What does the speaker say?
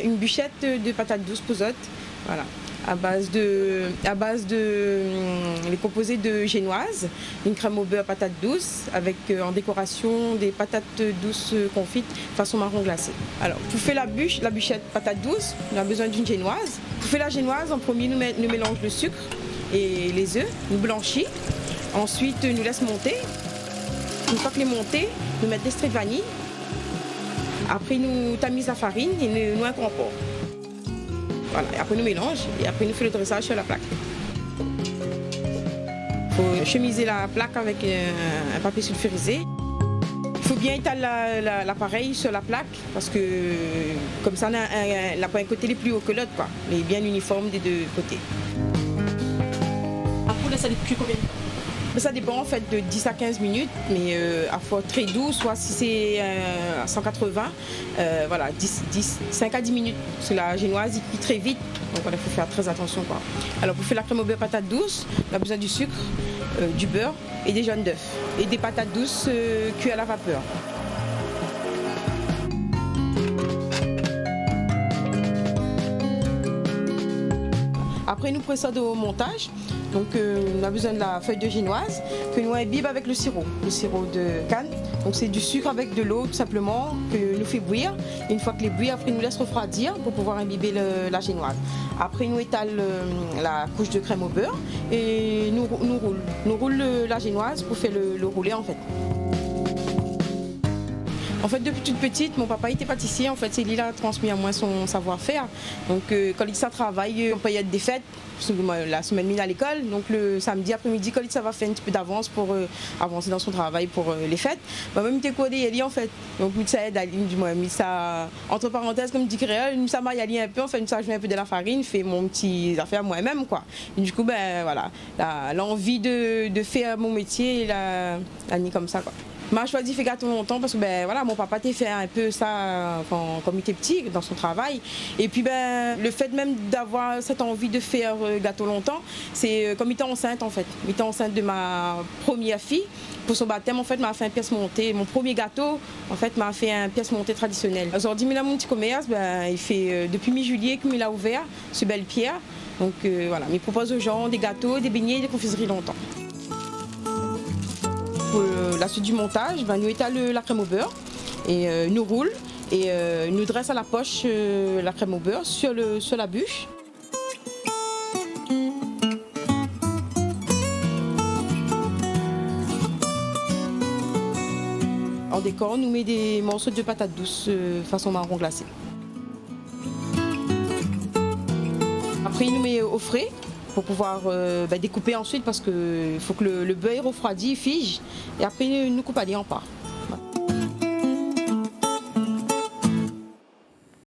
Une bûchette de patates douces posotes, voilà, à base de les composés de génoise, une crème au beurre patates douces avec en décoration des patates douces confites façon marron glacé. Alors pour faire la bûchette patates douces, on a besoin d'une génoise. Pour faire la génoise, en premier nous mélange le sucre et les œufs, nous blanchit, ensuite nous laisse monter. Une fois que les montés, nous mettons l'extrait de vanille. Après, nous tamise la farine et nous incorporons. Voilà. Et après, nous mélangeons et après, nous faisons le dressage sur la plaque. Il faut chemiser la plaque avec un papier sulfurisé. Il faut bien étaler l'appareil sur la plaque parce que comme ça, un côté est plus haut que l'autre, quoi. Il est bien uniforme des deux côtés. Après, ça cuit combien de temps? Ça dépend en fait de 10 à 15 minutes, mais à feu très doux, soit si c'est à 180, voilà, 5 à 10 minutes. Parce que la génoise, il cuit très vite, donc il faut faire très attention, quoi. Alors pour faire la crème au beurre patates douces, on a besoin du sucre, du beurre et des jaunes d'œufs. Et des patates douces cuites à la vapeur. Après, nous procédons au montage. Donc, on a besoin de la feuille de génoise que nous imbibons avec le sirop de canne. Donc, c'est du sucre avec de l'eau tout simplement que nous fait bouillir. Et une fois que les bouillit, après, nous laisse refroidir pour pouvoir imbiber la génoise. Après, nous étalons la couche de crème au beurre et nous roule la génoise pour faire le rouler en fait. En fait, depuis toute petite, mon papa était pâtissier. En fait, c'est lui qui a transmis à moi son savoir-faire. Donc, quand il travaille en période des fêtes, la semaine mine à l'école, donc le samedi après-midi, quand il ça va faire un petit peu d'avance pour avancer dans son travail pour les fêtes, même il codé il en fait. Donc, ça aide à ça entre parenthèses comme dit créole, ça m'a y un peu. En fait, ça je mets un peu de la farine, fait mon petit affaire moi-même quoi. Et du coup, ben voilà, l'envie de faire mon métier, la ni comme ça quoi. M'a choisi faire gâteau longtemps parce que ben voilà, mon papa t'a fait un peu ça quand il était petit dans son travail. Et puis ben le fait même d'avoir cette envie de faire gâteau longtemps, c'est comme il était enceinte en fait. Il était enceinte de ma première fille. Pour son baptême en fait m'a fait une pièce montée. Mon premier gâteau en fait m'a fait une pièce montée traditionnelle. Aujourd'hui il a mon petit commerce, ben il fait depuis mi-juillet qu'il a ouvert ce Belle Pierre. Donc voilà, il propose aux gens des gâteaux, des beignets, des confiseries longtemps. Pour la suite du montage, ben, nous étalons la crème au beurre et nous roule et nous dresse à la poche la crème au beurre sur la bûche. En décor, on nous met des morceaux de patates douces façon marron glacé. Après, il nous met au frais pour pouvoir découper ensuite parce qu'il faut que le beurre refroidit, fige et après nous coupe à en part.